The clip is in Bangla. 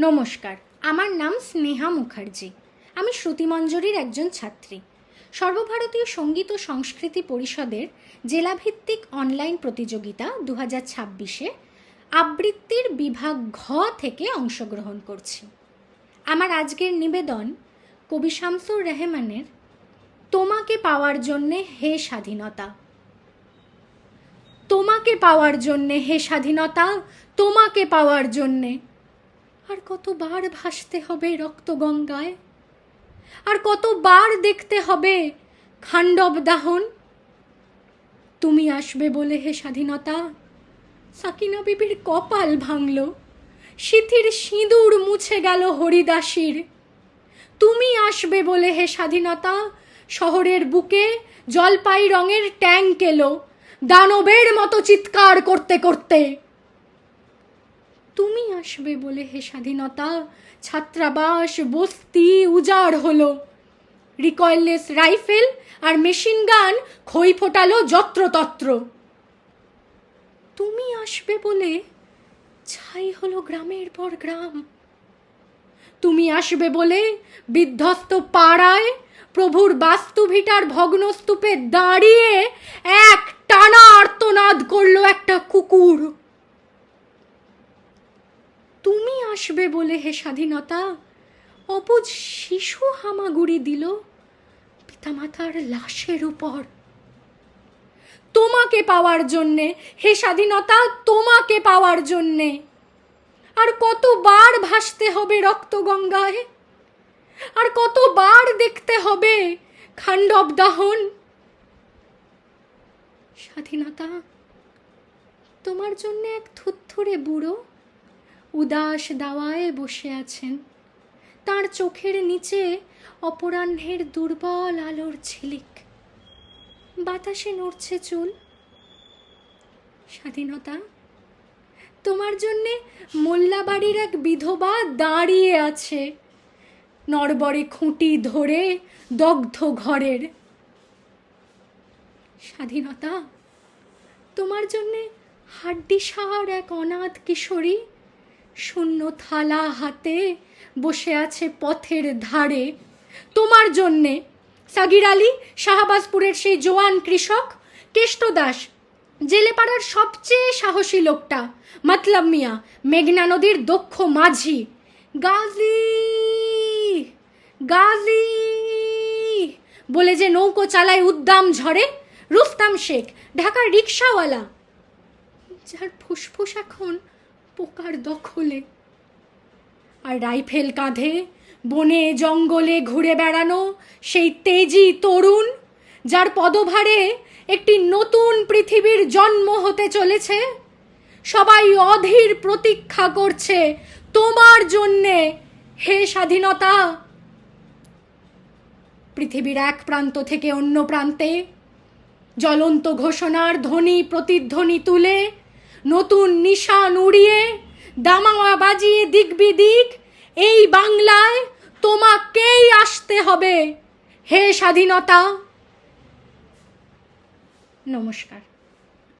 নমস্কার, আমার নাম স্নেহা মুখার্জি। আমি শ্রুতিমঞ্জরির একজন ছাত্রী। সর্বভারতীয় সঙ্গীত ও সংস্কৃতি পরিষদের জেলাভিত্তিক অনলাইন প্রতিযোগিতা 2026-এ আবৃত্তির বিভাগ ঘ থেকে অংশগ্রহণ করছি। আমার আজকের নিবেদন কবি শামসুর রহমানের তোমাকে পাওয়ার জন্যে হে স্বাধীনতা। তোমাকে পাওয়ার জন্যে হে স্বাধীনতা, তোমাকে পাওয়ার জন্যে। আর কতবার ভাসতে হবে রক্তগঙ্গায়, আর কতবার দেখতে হবে খান্ডব দাহন। তুমি আসবে বলে হে স্বাধীনতা, সাকিনা বিবির কপাল ভাঙল, সিথির সিঁদুর মুছে গেল হরিদাসীর। তুমি আসবে বলে হে স্বাধীনতা, শহরের বুকে জলপাই রঙের ট্যাঙ্ক এলো দানবের মতো চিৎকার করতে করতে। তুমি আসবে বলে হে স্বাধীনতা, ছাত্রাবাস বস্তি উজাড় হলো, রিকয়েললেস রাইফেল আর মেশিন গান খই ফোটালো যত্রতত্র। তুমি আসবে বলে ছাই হলো গ্রামের পর গ্রাম। তুমি আসবে বলে বিধ্বস্ত পাড়ায় প্রভুর বাস্তুভিটার ভগ্নস্তূপে দাঁড়িয়ে এক টানা আর্তনাদ করলো একটা কুকুর। তুমি আসবে বলে হে স্বাধীনতা, অবুঝ শিশু হামাগুড়ি দিল পিতামাতার লাশের উপর। তোমাকে পাওয়ার জন্যে হে স্বাধীনতা, তোমাকে পাওয়ার জন্যে। আর কতবার ভাসতে হবে রক্তগঙ্গায়, আর কতবার দেখতে হবে খান্ডব দাহন। স্বাধীনতা, তোমার জন্য এক থুত্থুরে বুড়ো উদাস দাওয়ায় বসে আছেন। তার চোখের নিচে অপরাহ্নের দুর্বল আলোর ঝিলিক, বাতাসে নড়ছে চুল। স্বাধীনতা, তোমার জন্যে মোল্লাবাড়ির এক বিধবা দাঁড়িয়ে আছে নড়বড়ে খুঁটি ধরে দগ্ধ ঘরের। স্বাধীনতা, তোমার জন্যে হাড্ডিসার এক অনাথ কিশোরী শূন্য থালা হাতে বসে আছে পথের ধারে। তোমার জন্যে সাগির আলী, শাহবাজপুরের সেই জোয়ান কৃষক, কেষ্ট দাস, জেলেপাড়ার সবচেয়ে সাহসী লোকটা, মতলব মিয়া, মেঘনা নদীর দক্ষ মাঝি, গাজী গাজী বলে যে নৌকো চালায় উদ্দাম ঝড়ে, রুস্তাম শেখ, ঢাকার রিক্সাওয়ালা, যার ফুসফুস এখন পোকার দখলে। আর রাইফেল কাঁধে বনে জঙ্গলে ঘুরে বেড়ানো সেই তেজি তরুণ, যার পদভারে একটি নতুন পৃথিবীর জন্ম হতে চলেছে। সবাই অধীর প্রতীক্ষা করছে তোমার জন্যে হে স্বাধীনতা। পৃথিবীর এক প্রান্ত থেকে অন্য প্রান্তে জ্বলন্ত ঘোষণার ধ্বনি প্রতিধ্বনি তুলে, নতুন নিশান উড়িয়ে, দামামা বাজিয়ে দিক বিদিক এই বাংলায় তোমাকেই আসতে হবে হে স্বাধীনতা। নমস্কার।